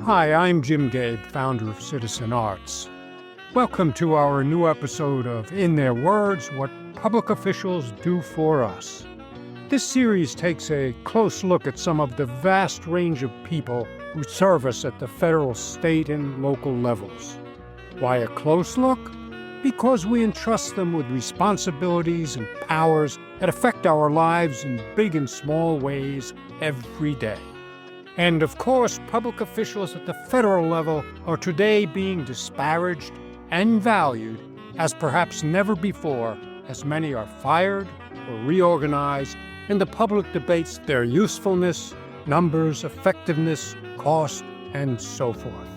Hi, I'm Jim Gabe, founder of Citizen Arts. Welcome to our new episode of In Their Words, What Public Officials Do for Us. This series takes a close look at some of the vast range of people who serve us at the federal, state, and local levels. Why a close look? Because we entrust them with responsibilities and powers that affect our lives in big and small ways every day. And of course, public officials at the federal level are today being disparaged and valued as perhaps never before, as many are fired or reorganized, and the public debates their usefulness, numbers, effectiveness, cost, and so forth.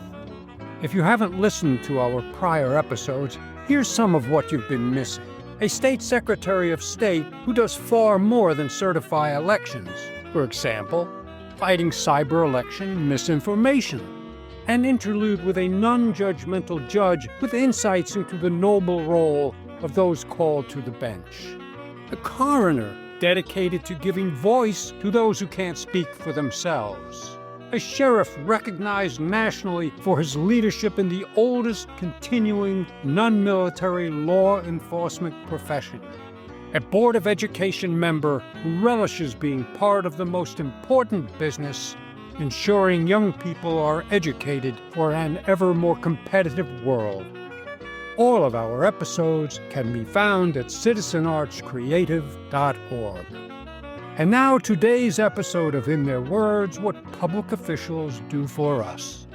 If you haven't listened to our prior episodes, here's some of what you've been missing. A state secretary of state who does far more than certify elections. For example, fighting cyber election misinformation. An interlude with a non-judgmental judge with insights into the noble role of those called to the bench. A coroner dedicated to giving voice to those who can't speak for themselves. A sheriff recognized nationally for his leadership in the oldest continuing non-military law enforcement profession. A Board of Education member who relishes being part of the most important business, ensuring young people are educated for an ever more competitive world. All of our episodes can be found at citizenartscreative.org. And now today's episode of In Their Words, What Public Officials Do for Us.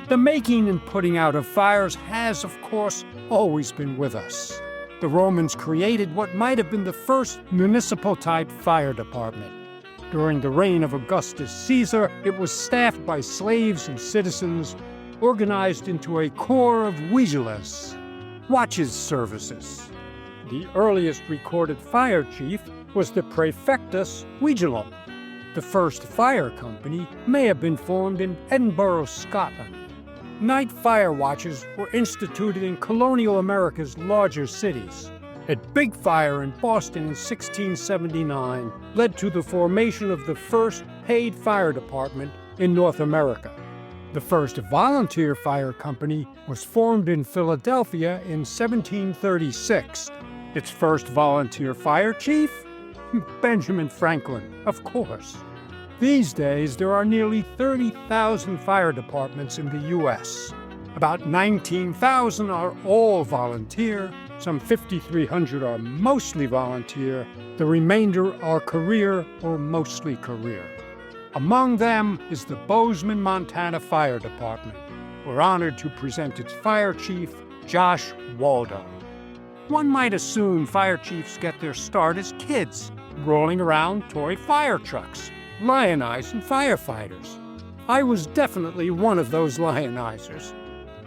The making and putting out of fires has, of course, always been with us. The Romans created what might have been the first municipal-type fire department. During the reign of Augustus Caesar, it was staffed by slaves and citizens, organized into a corps of vigiles, watches services. The earliest recorded fire chief was the praefectus vigilum. The first fire company may have been formed in Edinburgh, Scotland. Night fire watches were instituted in colonial America's larger cities. A big fire in Boston in 1679 led to the formation of the first paid fire department in North America. The first volunteer fire company was formed in Philadelphia in 1736. Its first volunteer fire chief? Benjamin Franklin, of course. These days, there are nearly 30,000 fire departments in the U.S. About 19,000 are all volunteer, some 5,300 are mostly volunteer, the remainder are career or mostly career. Among them is the Bozeman, Montana Fire Department. We're honored to present its fire chief, Josh Waldo. One might assume fire chiefs get their start as kids, rolling around toy fire trucks, lionizing firefighters. I was definitely one of those lionizers.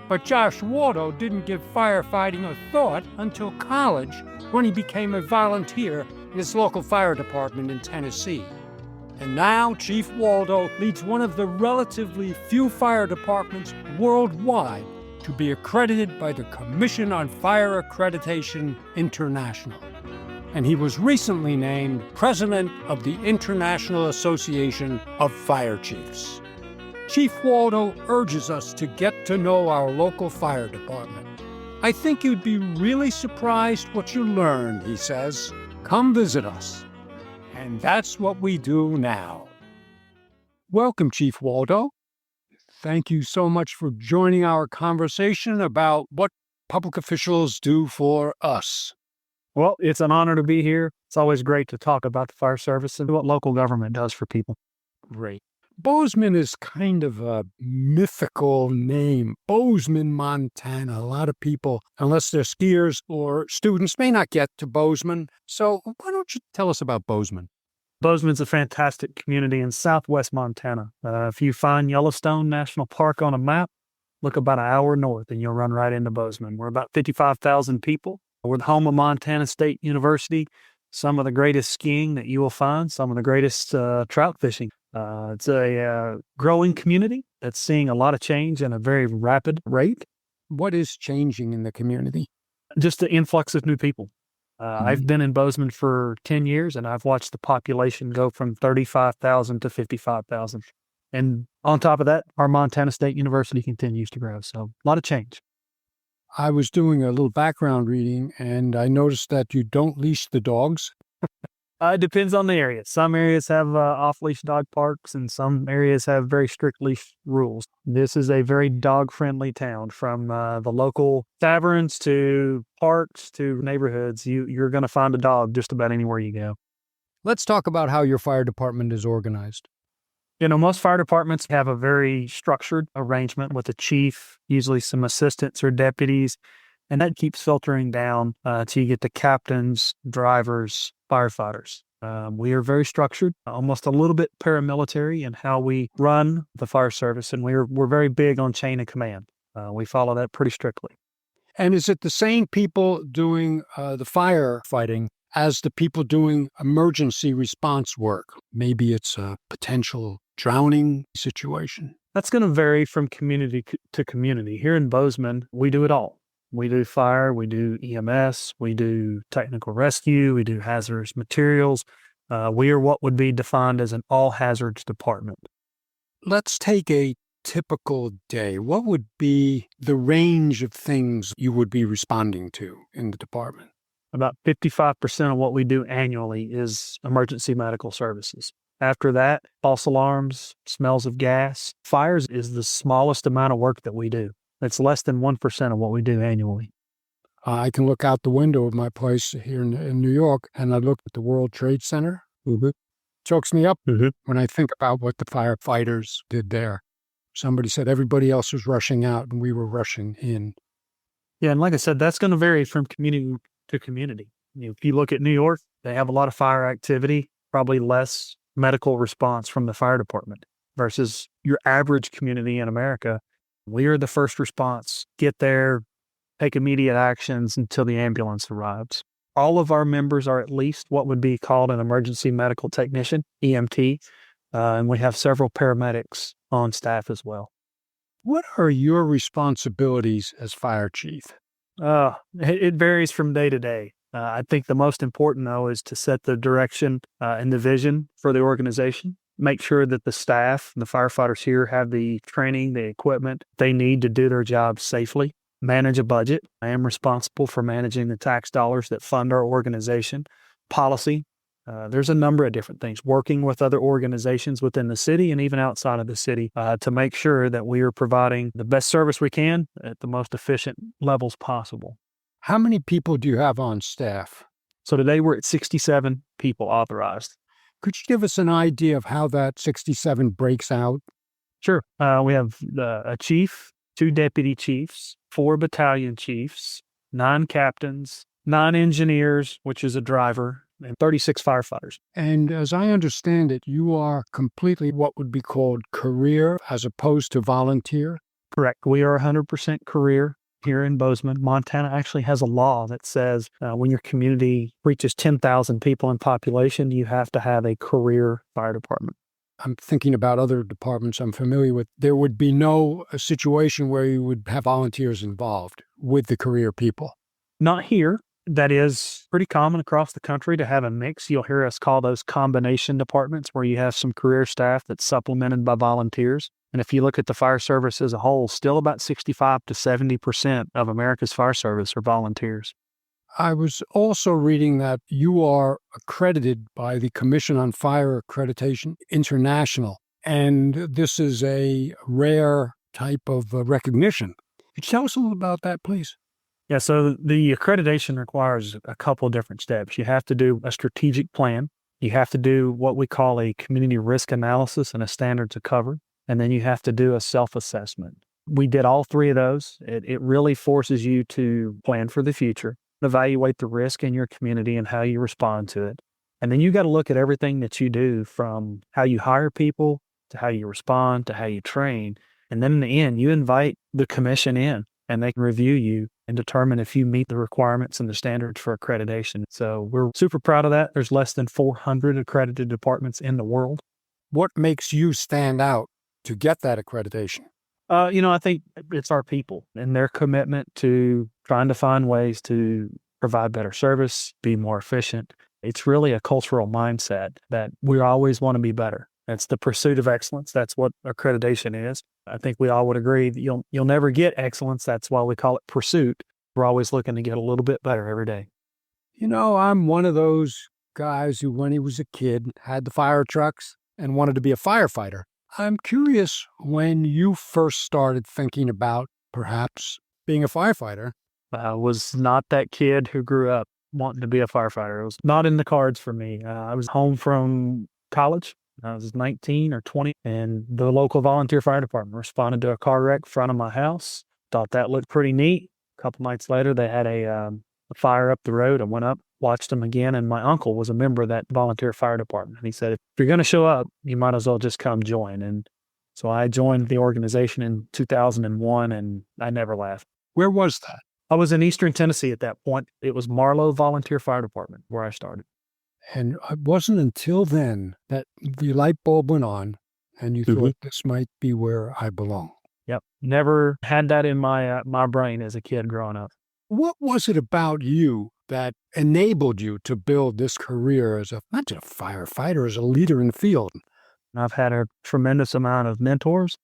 But Josh Waldo didn't give firefighting a thought until college, when he became a volunteer in his local fire department in Tennessee. And now Chief Waldo leads one of the relatively few fire departments worldwide to be accredited by the Commission on Fire Accreditation International. And he was recently named President of the International Association of Fire Chiefs. Chief Waldo urges us to get to know our local fire department. I think you'd be really surprised what you learn, he says. Come visit us. And that's what we do now. Welcome, Chief Waldo. Thank you so much for joining our conversation about what public officials do for us. Well, it's an honor to be here. It's always great to talk about the fire service and what local government does for people. Great. Bozeman is kind of a mythical name. Bozeman, Montana. A lot of people, unless they're skiers or students, may not get to Bozeman. So why don't you tell us about Bozeman? Bozeman's a fantastic community in southwest Montana. If you find Yellowstone National Park on a map, look about an hour north and you'll run right into Bozeman. We're about 55,000 people. We're the home of Montana State University, some of the greatest skiing that you will find, some of the greatest trout fishing. It's a growing community that's seeing a lot of change at a very rapid rate. What is changing in the community? Just the influx of new people. I've been in Bozeman for 10 years, and I've watched the population go from 35,000 to 55,000. And on top of that, our Montana State University continues to grow. So a lot of change. I was doing a little background reading, and I noticed that you don't leash the dogs. It depends on the area. Some areas have off-leash dog parks, and some areas have very strict leash rules. This is a very dog-friendly town. From the local taverns to parks to neighborhoods, you're going to find a dog just about anywhere you go. Let's talk about how your fire department is organized. Most fire departments have a very structured arrangement with a chief, usually some assistants or deputies, and that keeps filtering down till you get to captains, drivers, firefighters. We are very structured, almost a little bit paramilitary in how we run the fire service, and we're very big on chain of command. We follow that pretty strictly. And is it the same people doing the firefighting as the people doing emergency response work? Maybe it's a potential drowning situation. That's going to vary from community to community. Here in Bozeman, we do it all. We do fire, we do EMS, we do technical rescue, we do hazardous materials. We are what would be defined as an all hazards department. Let's take a typical day. What would be the range of things you would be responding to in the department? About 55% of what we do annually is emergency medical services. After that, false alarms, smells of gas. Fires is the smallest amount of work that we do. It's less than 1% of what we do annually. I can look out the window of my place here in New York, and I look at the World Trade Center. Mm-hmm. Chokes me up when I think about what the firefighters did there. Somebody said everybody else was rushing out, and we were rushing in. Yeah, and like I said, that's going to vary from community to community. If you look at New York, they have a lot of fire activity, probably less medical response from the fire department versus your average community in America. We are the first response. Get there, take immediate actions until the ambulance arrives. All of our members are at least what would be called an emergency medical technician, EMT, and we have several paramedics on staff as well. What are your responsibilities as fire chief? It varies from day to day. I think the most important, though, is to set the direction and the vision for the organization. Make sure that the staff and the firefighters here have the training, the equipment they need to do their job safely. Manage a budget. I am responsible for managing the tax dollars that fund our organization. Policy. There's a number of different things. Working with other organizations within the city and even outside of the city to make sure that we are providing the best service we can at the most efficient levels possible. How many people do you have on staff? So today we're at 67 people authorized. Could you give us an idea of how that 67 breaks out? Sure. We have a chief, 2 deputy chiefs, 4 battalion chiefs, 9 captains, 9 engineers, which is a driver, and 36 firefighters. And as I understand it, you are completely what would be called career as opposed to volunteer? Correct. We are 100% career here in Bozeman. Montana actually has a law that says when your community reaches 10,000 people in population, you have to have a career fire department. I'm thinking about other departments I'm familiar with. There would be no situation where you would have volunteers involved with the career people. Not here. That is pretty common across the country to have a mix. You'll hear us call those combination departments where you have some career staff that's supplemented by volunteers. And if you look at the fire service as a whole, still about 65 to 70% of America's fire service are volunteers. I was also reading that you are accredited by the Commission on Fire Accreditation International, and this is a rare type of recognition. Could you tell us a little about that, please? Yeah, so the accreditation requires a couple of different steps. You have to do a strategic plan. You have to do what we call a community risk analysis and a standard to cover. And then you have to do a self-assessment. We did all 3 of those. It really forces you to plan for the future, evaluate the risk in your community and how you respond to it. And then you got to look at everything that you do, from how you hire people to how you respond to how you train. And then in the end, you invite the commission in and they can review you and determine if you meet the requirements and the standards for accreditation. So we're super proud of that. There's less than 400 accredited departments in the world. What makes you stand out to get that accreditation? I think it's our people and their commitment to trying to find ways to provide better service, be more efficient. It's really a cultural mindset that we always want to be better. It's the pursuit of excellence. That's what accreditation is. I think we all would agree that you'll never get excellence. That's why we call it pursuit. We're always looking to get a little bit better every day. You know, I'm one of those guys who, when he was a kid, had the fire trucks and wanted to be a firefighter. I'm curious when you first started thinking about perhaps being a firefighter. I was not that kid who grew up wanting to be a firefighter. It was not in the cards for me. I was home from college. I was 19 or 20, and the local volunteer fire department responded to a car wreck in front of my house. Thought that looked pretty neat. A couple nights later, they had a fire up the road. I went up, watched them again, and my uncle was a member of that volunteer fire department. And he said, if you're going to show up, you might as well just come join. And so I joined the organization in 2001, and I never left. Where was that? I was in Eastern Tennessee at that point. It was Marlow Volunteer Fire Department where I started. And it wasn't until then that the light bulb went on and you thought this might be where I belong. Yep. Never had that in my brain as a kid growing up. What was it about you that enabled you to build this career as not just a firefighter, as a leader in the field? I've had a tremendous amount of mentors,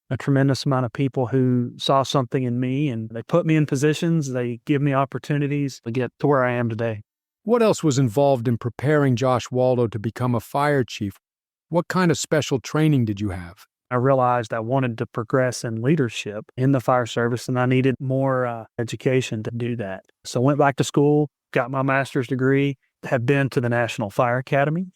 a tremendous amount of people who saw something in me, and they put me in positions, they give me opportunities to get to where I am today. What else was involved in preparing Josh Waldo to become a fire chief? What kind of special training did you have? I realized I wanted to progress in leadership in the fire service, and I needed more education to do that. So I went back to school, got my master's degree, have been to the National Fire Academy,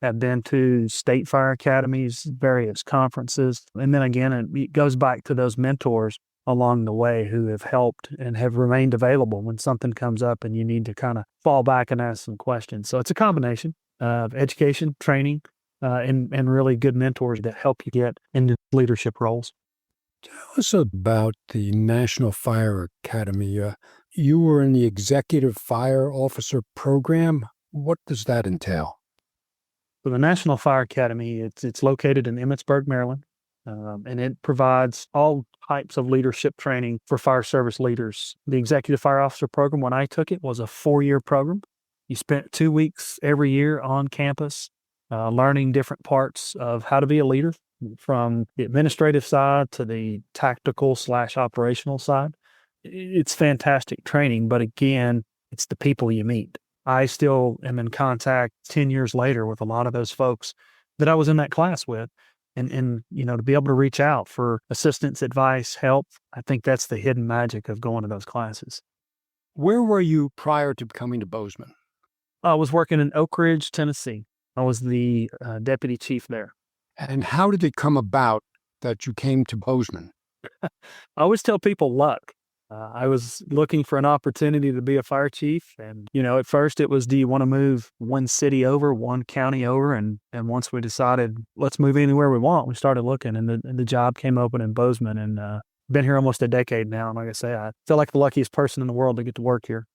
have been to state fire academies, various conferences. And then again, it goes back to those mentors along the way who have helped and have remained available when something comes up and you need to kind of fall back and ask some questions. So it's a combination of education, training, and really good mentors that help you get into leadership roles. Tell us about the National Fire Academy. You were in the Executive Fire Officer Program. What does that entail? So the National Fire Academy, it's located in Emmitsburg, Maryland, and it provides all types of leadership training for fire service leaders. The Executive Fire Officer Program, when I took it, was a 4-year program. You spent 2 weeks every year on campus learning different parts of how to be a leader, from the administrative side to the tactical/operational side. It's fantastic training, but again, it's the people you meet. I still am in contact 10 years later with a lot of those folks that I was in that class with. And to be able to reach out for assistance, advice, help, I think that's the hidden magic of going to those classes. Where were you prior to coming to Bozeman? I was working in Oak Ridge, Tennessee. I was the deputy chief there. And how did it come about that you came to Bozeman? I always tell people luck. I was looking for an opportunity to be a fire chief. And, at first it was, do you want to move one city over, one county over? And once we decided, let's move anywhere we want, we started looking, and the job came open in Bozeman, and been here almost a decade now. And like I say, I feel like the luckiest person in the world to get to work here.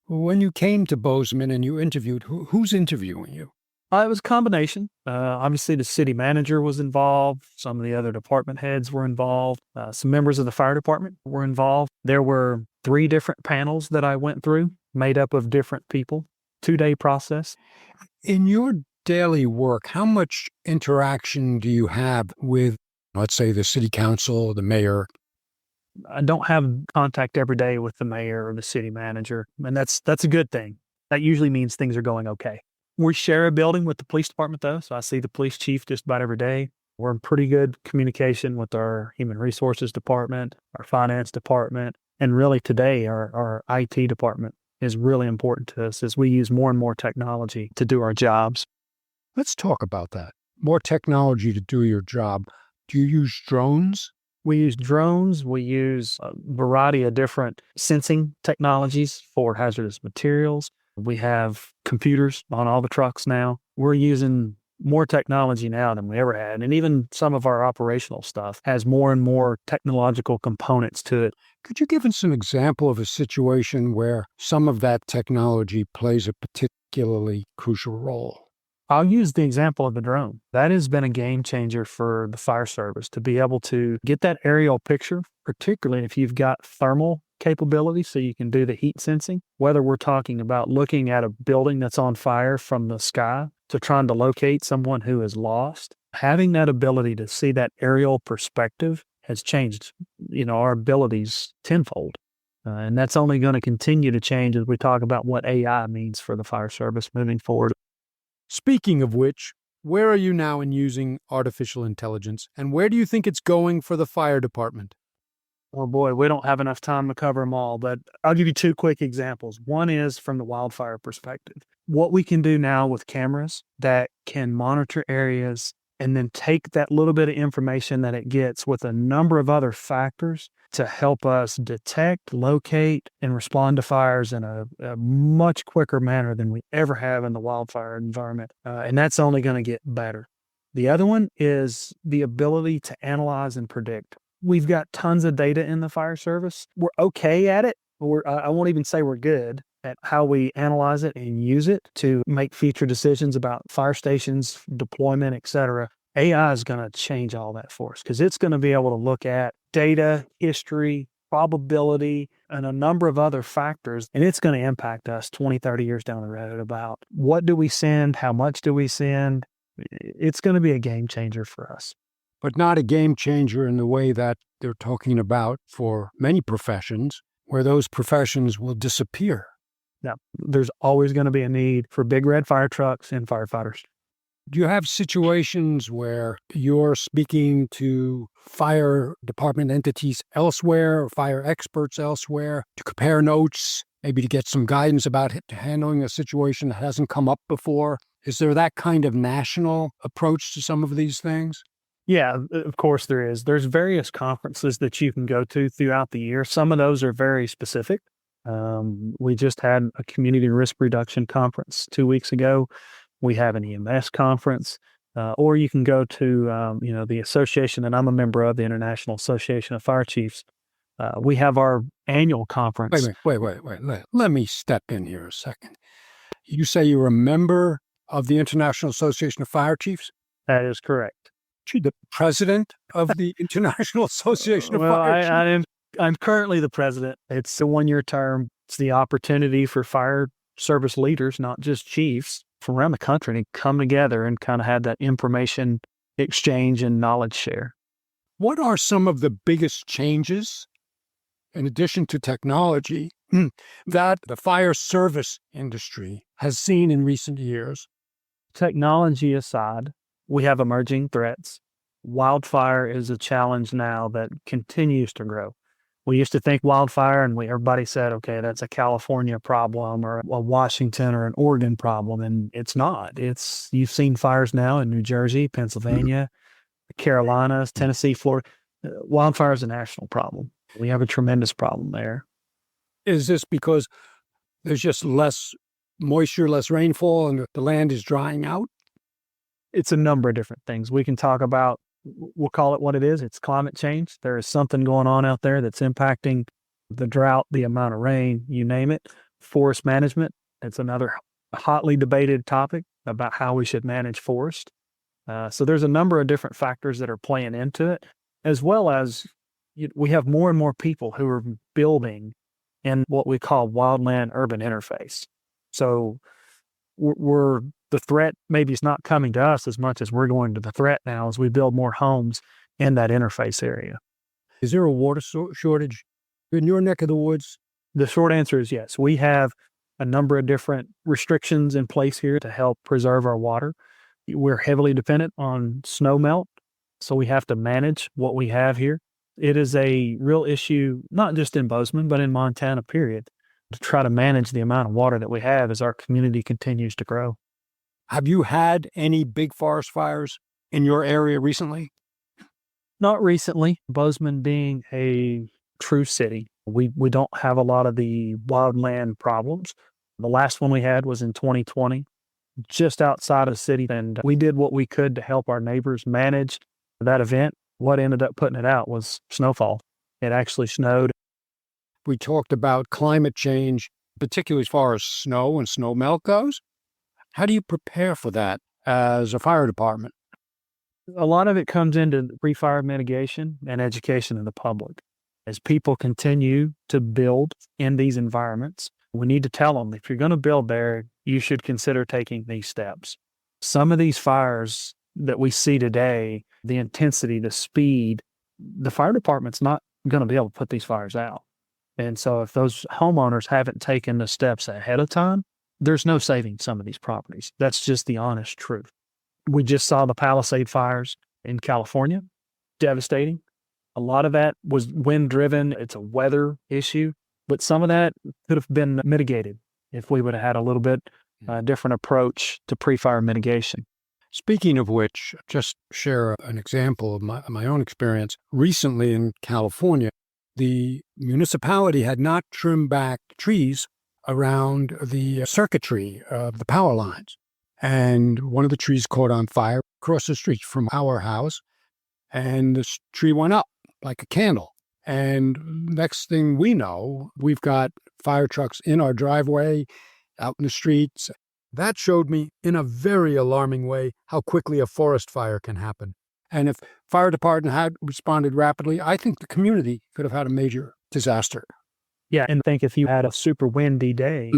When you came to Bozeman and you interviewed, who's interviewing you? It was a combination. Obviously, the city manager was involved. Some of the other department heads were involved. Some members of the fire department were involved. There were 3 different panels that I went through, made up of different people, 2-day process. In your daily work, how much interaction do you have with, let's say, the city council, the mayor? I don't have contact every day with the mayor or the city manager, and that's a good thing. That usually means things are going okay. We share a building with the police department, though, so I see the police chief just about every day. We're in pretty good communication with our human resources department, our finance department, and really today our IT department is really important to us as we use more and more technology to do our jobs. Let's talk about that. More technology to do your job. Do you use drones? We use drones. We use a variety of different sensing technologies for hazardous materials. We have computers on all the trucks now. We're using more technology now than we ever had. And even some of our operational stuff has more and more technological components to it. Could you give us an example of a situation where some of that technology plays a particularly crucial role? I'll use the example of the drone. That has been a game changer for the fire service to be able to get that aerial picture, particularly if you've got thermal capability so you can do the heat sensing, whether we're talking about looking at a building that's on fire from the sky to trying to locate someone who is lost. Having that ability to see that aerial perspective has changed, our abilities tenfold. And that's only going to continue to change as we talk about what AI means for the fire service moving forward. Speaking of which, where are you now in using artificial intelligence, and where do you think it's going for the fire department? Oh boy, we don't have enough time to cover them all, but I'll give you two quick examples. One is from the wildfire perspective. What we can do now with cameras that can monitor areas and then take that little bit of information that it gets with a number of other factors to help us detect, locate, and respond to fires in a much quicker manner than we ever have in the wildfire environment. And that's only going to get better. The other one is the ability to analyze and predict. We've got tons of data in the fire service. We're okay at it. I won't even say we're good at how we analyze it and use it to make future decisions about fire stations, deployment, et cetera. AI is going to change all that for us because it's going to be able to look at data, history, probability, and a number of other factors. And it's going to impact us 20, 30 years down the road about what do we send? How much do we send? It's going to be a game changer for us. But not a game changer in the way that they're talking about for many professions, where those professions will disappear. Now, there's always going to be a need for big red fire trucks and firefighters. Do you have situations where you're speaking to fire department entities elsewhere or fire experts elsewhere to compare notes, maybe to get some guidance about handling a situation that hasn't come up before? Is there that kind of national approach to some of these things? Yeah, of course there is. There's various conferences that you can go to throughout the year. Some of those are very specific. We just had a community risk reduction conference 2 weeks ago. We have an EMS conference, or you can go to, the association that I'm a member of, the International Association of Fire Chiefs. We have our annual conference. Wait. Let me step in here a second. You say you're a member of the International Association of Fire Chiefs? That is correct. The president of the International Association of Fire Chiefs? I'm currently the president. It's a 1-year term. It's the opportunity for fire service leaders, not just chiefs, from around the country to come together and kind of have that information exchange and knowledge share. What are some of the biggest changes, in addition to technology, that the fire service industry has seen in recent years? Technology aside, we have emerging threats. Wildfire is a challenge now that continues to grow. We used to think wildfire and everybody said, okay, that's a California problem or a Washington or an Oregon problem. And it's not. You've seen fires now in New Jersey, Pennsylvania, the Carolinas, Tennessee, Florida. Wildfire is a national problem. We have a tremendous problem there. Is this because there's just less moisture, less rainfall, and the land is drying out? It's a number of different things. We can talk about, we'll call it what it is. It's climate change. There is something going on out there that's impacting the drought, the amount of rain, you name it. Forest management, it's another hotly debated topic about how we should manage forest. So there's a number of different factors that are playing into it, as well as we have more and more people who are building in what we call wildland-urban interface. So the threat maybe is not coming to us as much as we're going to the threat now as we build more homes in that interface area. Is there a water shortage in your neck of the woods? The short answer is yes. We have a number of different restrictions in place here to help preserve our water. We're heavily dependent on snow melt, so we have to manage what we have here. It is a real issue, not just in Bozeman, but in Montana, period, to try to manage the amount of water that we have as our community continues to grow. Have you had any big forest fires in your area recently? Not recently. Bozeman being a true city, we don't have a lot of the wildland problems. The last one we had was in 2020, just outside of the city, and we did what we could to help our neighbors manage that event. What ended up putting it out was snowfall. It actually snowed. We talked about climate change, particularly as far as snow and snow melt goes. How do you prepare for that as a fire department? A lot of it comes into pre-fire mitigation and education of the public. As people continue to build in these environments, we need to tell them, if you're going to build there, you should consider taking these steps. Some of these fires that we see today, the intensity, the speed, the fire department's not going to be able to put these fires out. And so if those homeowners haven't taken the steps ahead of time, there's no saving some of these properties. That's just the honest truth. We just saw the Palisade fires in California, devastating. A lot of that was wind driven. It's a weather issue, but some of that could have been mitigated if we would have had a little bit different approach to pre-fire mitigation. Speaking of which, just share an example of my own experience. Recently in California, the municipality had not trimmed back trees around the circuitry of the power lines. And one of the trees caught on fire across the street from our house, and the tree went up like a candle. And next thing we know, we've got fire trucks in our driveway, out in the streets. That showed me in a very alarming way how quickly a forest fire can happen. And if fire department had responded rapidly, I think the community could have had a major disaster. Yeah, and think if you had a super windy day,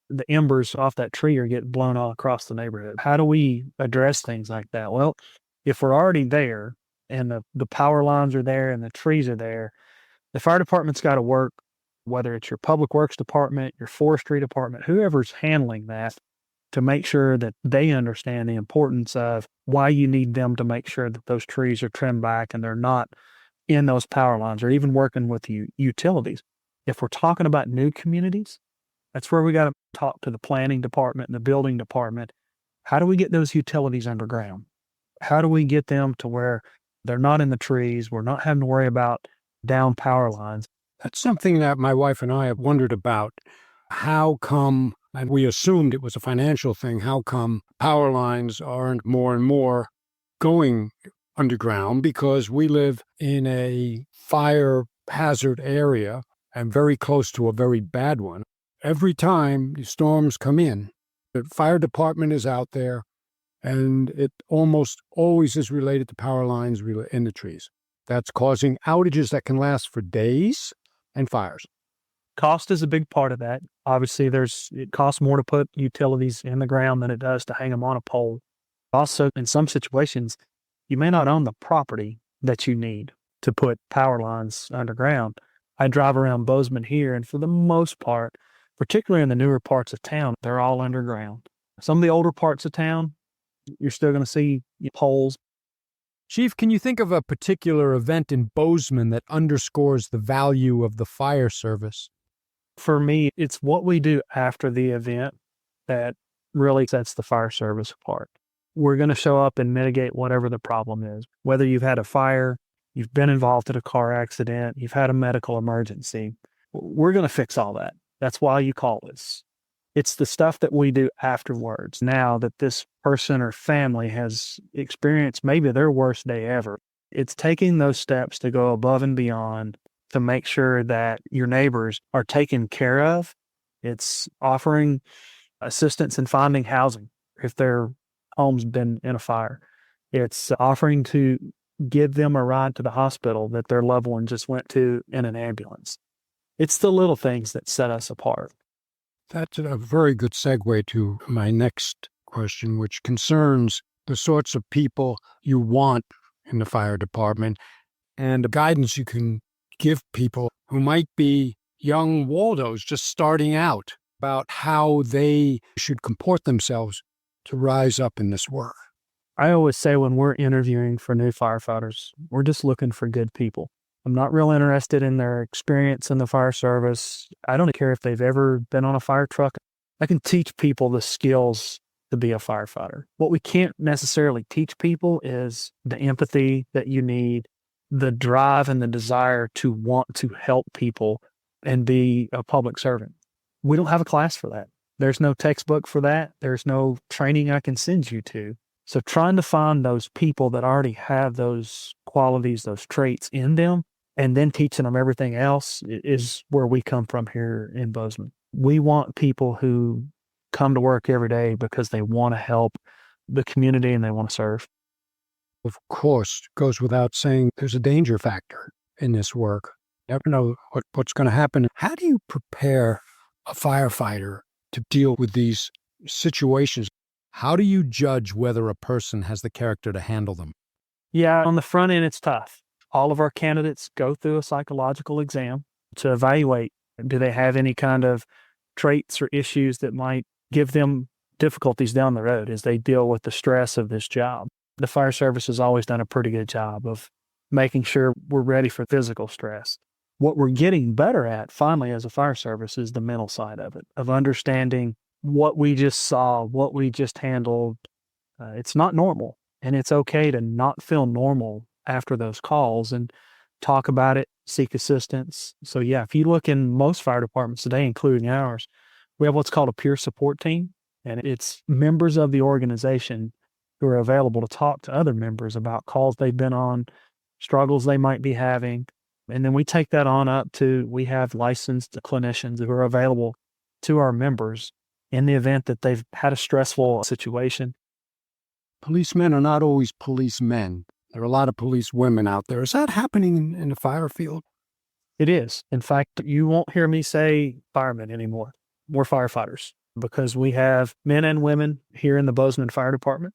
the embers off that tree are getting blown all across the neighborhood. How do we address things like that? Well, if we're already there and the power lines are there and the trees are there, the fire department's got to work, whether it's your public works department, your forestry department, whoever's handling that, to make sure that they understand the importance of why you need them to make sure that those trees are trimmed back and they're not in those power lines, or even working with utilities. If we're talking about new communities, that's where we got to talk to the planning department and the building department. How do we get those utilities underground? How do we get them to where they're not in the trees? We're not having to worry about down power lines. That's something that my wife and I have wondered about. How come, and we assumed it was a financial thing, how come power lines aren't more and more going underground? Because we live in a fire hazard area and very close to a very bad one. Every time the storms come in, the fire department is out there, and it almost always is related to power lines in the trees. That's causing outages that can last for days and fires. Cost is a big part of that. Obviously, it costs more to put utilities in the ground than it does to hang them on a pole. Also, in some situations, you may not own the property that you need to put power lines underground. I drive around Bozeman here, and for the most part, particularly in the newer parts of town, they're all underground. Some of the older parts of town, you're still going to see poles. Chief, can you think of a particular event in Bozeman that underscores the value of the fire service? For me, it's what we do after the event that really sets the fire service apart. We're going to show up and mitigate whatever the problem is. Whether you've had a fire, you've been involved in a car accident, you've had a medical emergency, we're going to fix all that. That's why you call us. It's the stuff that we do afterwards. Now that this person or family has experienced maybe their worst day ever, it's taking those steps to go above and beyond to make sure that your neighbors are taken care of. It's offering assistance in finding housing if their home's been in a fire. It's offering to give them a ride to the hospital that their loved one just went to in an ambulance. It's the little things that set us apart. That's a very good segue to my next question, which concerns the sorts of people you want in the fire department and the guidance you can give people who might be young Waldos just starting out about how they should comport themselves to rise up in this work. I always say when we're interviewing for new firefighters, we're just looking for good people. I'm not real interested in their experience in the fire service. I don't care if they've ever been on a fire truck. I can teach people the skills to be a firefighter. What we can't necessarily teach people is the empathy that you need, the drive and the desire to want to help people and be a public servant. We don't have a class for that. There's no textbook for that. There's no training I can send you to. So trying to find those people that already have those qualities, those traits in them, and then teaching them everything else is where we come from here in Bozeman. We want people who come to work every day because they want to help the community and they want to serve. Of course, it goes without saying there's a danger factor in this work. You never know what's going to happen. How do you prepare a firefighter to deal with these situations? How do you judge whether a person has the character to handle them? Yeah, on the front end, it's tough. All of our candidates go through a psychological exam to evaluate, do they have any kind of traits or issues that might give them difficulties down the road as they deal with the stress of this job. The fire service has always done a pretty good job of making sure we're ready for physical stress. What we're getting better at finally as a fire service is the mental side of it, of understanding what we just saw, what we just handled. It's not normal, and it's okay to not feel normal after those calls and talk about it, seek assistance. So yeah, if you look in most fire departments today, including ours, we have what's called a peer support team, and it's members of the organization who are available to talk to other members about calls they've been on, struggles they might be having. And then we take that on up to, we have licensed clinicians who are available to our members in the event that they've had a stressful situation. Policemen are not always policemen. There are a lot of police women out there. Is that happening in the fire field? It is. In fact, you won't hear me say firemen anymore. We're firefighters because we have men and women here in the Bozeman Fire Department.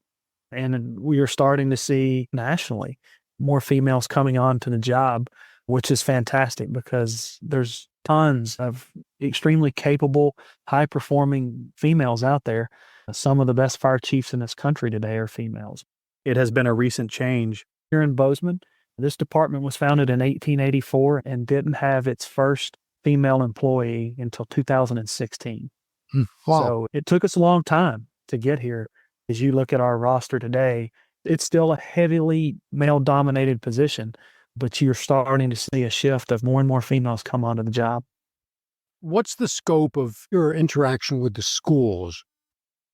And we are starting to see nationally more females coming on to the job, which is fantastic because there's tons of extremely capable, high-performing females out there. Some of the best fire chiefs in this country today are females. It has been a recent change here in Bozeman. This department was founded in 1884 and didn't have its first female employee until 2016. Wow. So it took us a long time to get here. As you look at our roster today, it's still a heavily male-dominated position, but you're starting to see a shift of more and more females come onto the job. What's the scope of your interaction with the schools?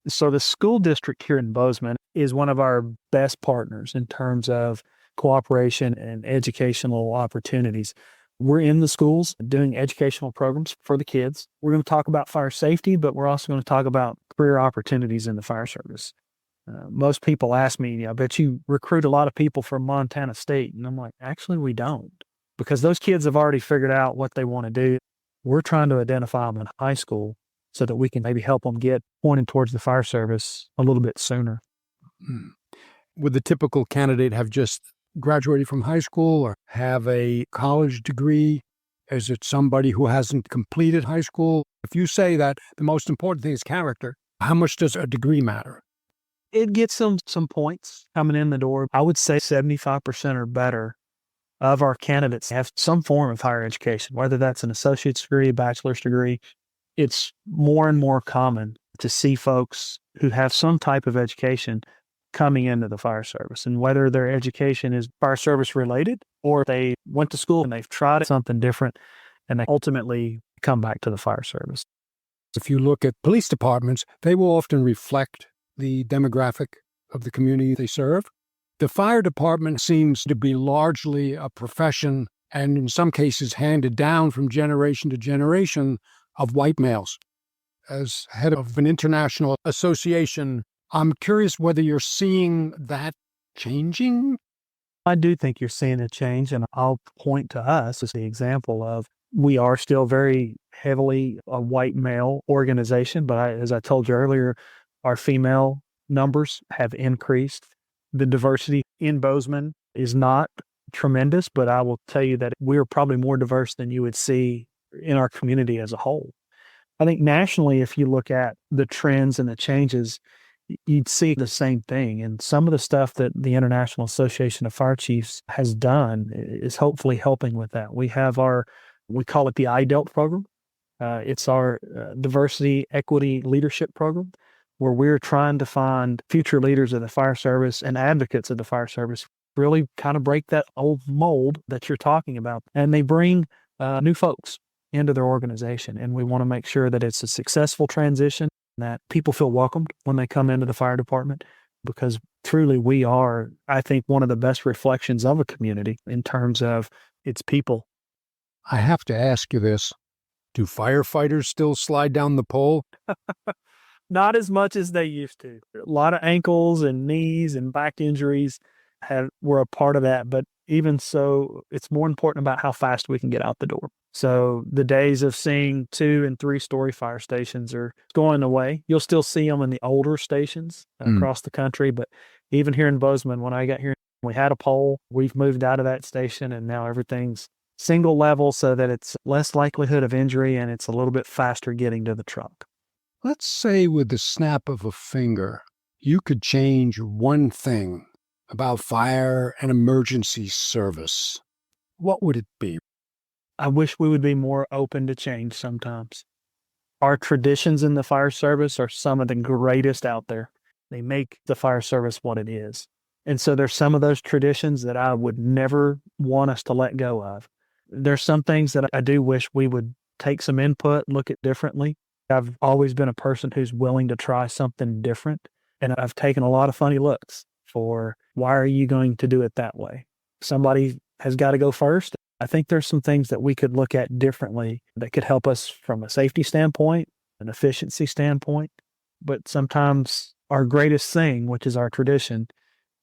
So the school district here in Bozeman is one of our best partners in terms of cooperation and educational opportunities. We're in the schools doing educational programs for the kids. We're going to talk about fire safety, but we're also going to talk about career opportunities in the fire service. Most people ask me, I bet you recruit a lot of people from Montana State. And I'm like, actually, we don't, because those kids have already figured out what they want to do. We're trying to identify them in high school so that we can maybe help them get pointed towards the fire service a little bit sooner. Would the typical candidate have just graduated from high school or have a college degree? Is it somebody who hasn't completed high school? If you say that the most important thing is character, how much does a degree matter? It gets them some points coming in the door. I would say 75% or better of our candidates have some form of higher education, whether that's an associate's degree, a bachelor's degree. It's more and more common to see folks who have some type of education coming into the fire service, and whether their education is fire service related or they went to school and they've tried something different and they ultimately come back to the fire service. If you look at police departments, they will often reflect the demographic of the community they serve. The fire department seems to be largely a profession, and in some cases handed down from generation to generation, of white males. As head of an international association, I'm curious whether you're seeing that changing? I do think you're seeing a change, and I'll point to us as the example of we are still very heavily a white male organization, but as I told you earlier, our female numbers have increased. The diversity in Bozeman is not tremendous, but I will tell you that we're probably more diverse than you would see in our community as a whole. I think nationally, if you look at the trends and the changes, you'd see the same thing. And some of the stuff that the International Association of Fire Chiefs has done is hopefully helping with that. We have we call it the IDELT program. It's our diversity, equity, leadership program, where we're trying to find future leaders of the fire service and advocates of the fire service, really kind of break that old mold that you're talking about. And they bring new folks into their organization. And we want to make sure that it's a successful transition, that people feel welcomed when they come into the fire department, because truly we are, I think, one of the best reflections of a community in terms of its people. I have to ask you this. Do firefighters still slide down the pole? Not as much as they used to. A lot of ankles and knees and back injuries were a part of that. But even so, it's more important about how fast we can get out the door. So the days of seeing 2 and 3-story fire stations are going away. You'll still see them in the older stations across the country, but even here in Bozeman, when I got here, we had a pole. We've moved out of that station, and now everything's single level so that it's less likelihood of injury and it's a little bit faster getting to the truck. Let's say with the snap of a finger, you could change one thing about fire and emergency service. What would it be? I wish we would be more open to change sometimes. Our traditions in the fire service are some of the greatest out there. They make the fire service what it is. And so there's some of those traditions that I would never want us to let go of. There's some things that I do wish we would take some input, look at differently. I've always been a person who's willing to try something different. And I've taken a lot of funny looks for, why are you going to do it that way? Somebody has got to go first. I think there's some things that we could look at differently that could help us from a safety standpoint, an efficiency standpoint. But sometimes our greatest thing, which is our tradition,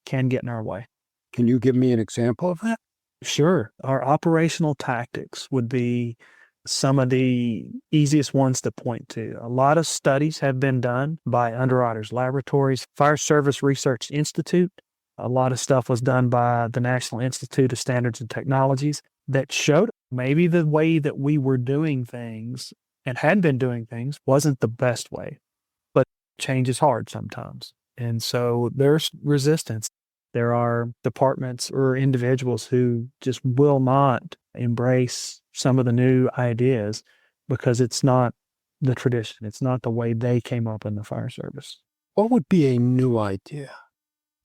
can get in our way. Can you give me an example of that? Sure. Our operational tactics would be some of the easiest ones to point to. A lot of studies have been done by Underwriters Laboratories, Fire Service Research Institute. A lot of stuff was done by the National Institute of Standards and Technologies that showed maybe the way that we were doing things and had been doing things wasn't the best way. But change is hard sometimes. And so there's resistance. There are departments or individuals who just will not embrace some of the new ideas because it's not the tradition. It's not the way they came up in the fire service. What would be a new idea?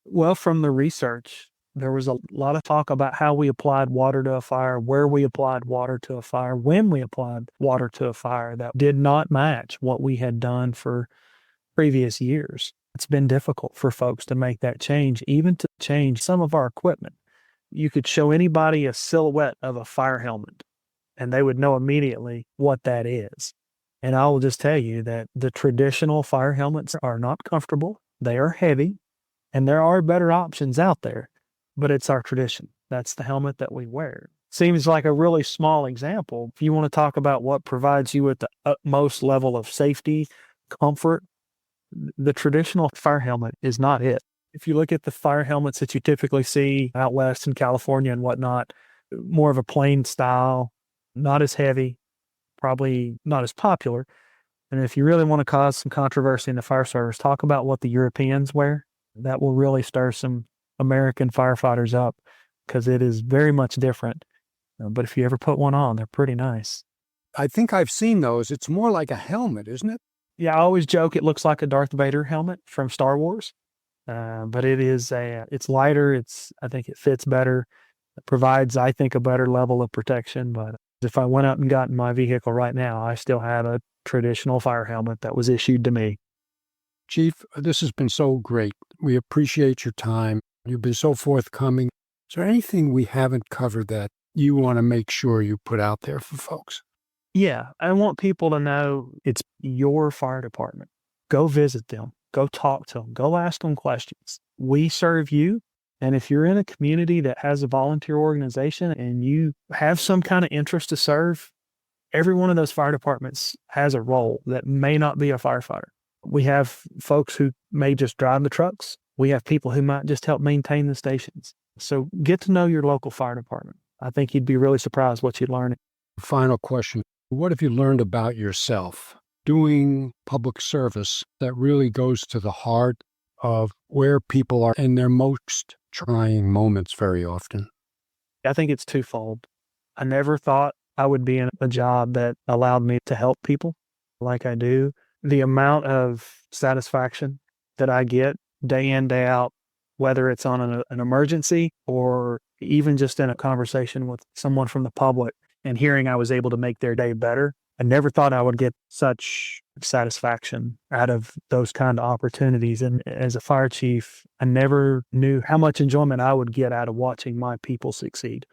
Well, from the research, there was a lot of talk about how we applied water to a fire, where we applied water to a fire, when we applied water to a fire that did not match what we had done for previous years. It's been difficult for folks to make that change, even to change some of our equipment. You could show anybody a silhouette of a fire helmet, and they would know immediately what that is. And I will just tell you that the traditional fire helmets are not comfortable. They are heavy, and there are better options out there, but it's our tradition. That's the helmet that we wear. Seems like a really small example. If you want to talk about what provides you with the utmost level of safety, comfort, the traditional fire helmet is not it. If you look at the fire helmets that you typically see out west in California and whatnot, more of a plain style, not as heavy, probably not as popular. And if you really want to cause some controversy in the fire service, talk about what the Europeans wear. That will really stir some American firefighters up because it is very much different. But if you ever put one on, they're pretty nice. I think I've seen those. It's more like a helmet, isn't it? Yeah, I always joke it looks like a Darth Vader helmet from Star Wars. But it's lighter. I think it fits better. It provides, I think, a better level of protection. But if I went out and got in my vehicle right now, I still have a traditional fire helmet that was issued to me. Chief, this has been so great. We appreciate your time. You've been so forthcoming. Is there anything we haven't covered that you want to make sure you put out there for folks? Yeah, I want people to know it's your fire department. Go visit them. Go talk to them. Go ask them questions. We serve you. And if you're in a community that has a volunteer organization and you have some kind of interest to serve, every one of those fire departments has a role that may not be a firefighter. We have folks who may just drive the trucks. We have people who might just help maintain the stations. So get to know your local fire department. I think you'd be really surprised what you'd learn. Final question. What have you learned about yourself doing public service that really goes to the heart of where people are in their most trying moments very often? I think it's twofold. I never thought I would be in a job that allowed me to help people like I do. The amount of satisfaction that I get day in, day out, whether it's on an emergency or even just in a conversation with someone from the public and hearing I was able to make their day better. I never thought I would get such satisfaction out of those kind of opportunities. And as a fire chief, I never knew how much enjoyment I would get out of watching my people succeed.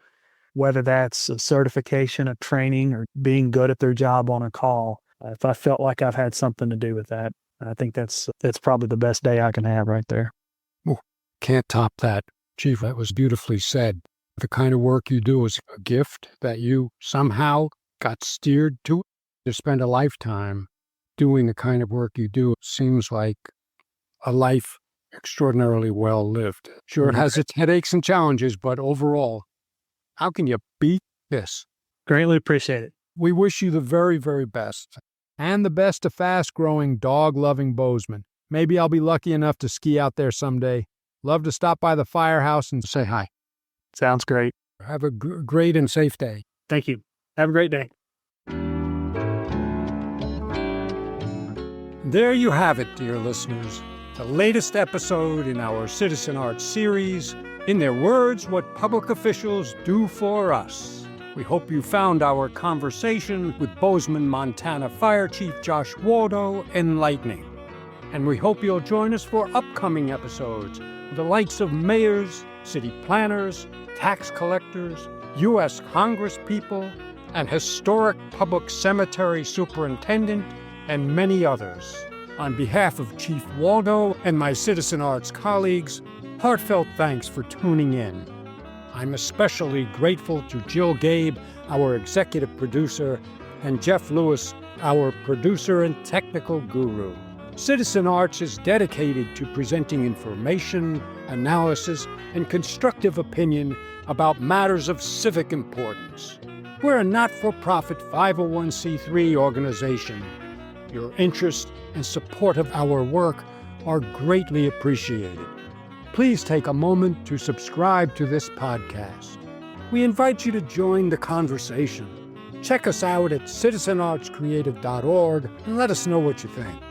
Whether that's a certification, a training, or being good at their job on a call. If I felt like I've had something to do with that, I think that's probably the best day I can have right there. Oh, can't top that. Chief, that was beautifully said. The kind of work you do is a gift that you somehow got steered to it. To spend a lifetime doing the kind of work you do seems like a life extraordinarily well lived. Sure, it has its headaches and challenges, but overall, how can you beat this? Greatly appreciate it. We wish you the very, very best. And the best of fast-growing, dog-loving Bozeman. Maybe I'll be lucky enough to ski out there someday. Love to stop by the firehouse and say hi. Sounds great. Have a great and safe day. Thank you. Have a great day. There you have it, dear listeners. The latest episode in our Citizen Arts series, In Their Words, What Public Officials Do for Us. We hope you found our conversation with Bozeman, Montana Fire Chief Josh Waldo enlightening. And we hope you'll join us for upcoming episodes with the likes of mayors, city planners, tax collectors, U.S. Congresspeople, and historic public cemetery superintendent, and many others. On behalf of Chief Waldo and my Citizen Arts colleagues, heartfelt thanks for tuning in. I'm especially grateful to Jill Gabe, our executive producer, and Jeff Lewis, our producer and technical guru. Citizen Arts is dedicated to presenting information, analysis, and constructive opinion about matters of civic importance. We're a not-for-profit 501c3 organization. Your interest and support of our work are greatly appreciated. Please take a moment to subscribe to this podcast. We invite you to join the conversation. Check us out at citizenartscreative.org and let us know what you think.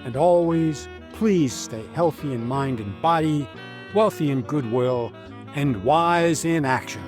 And always, please stay healthy in mind and body, wealthy in goodwill, and wise in action.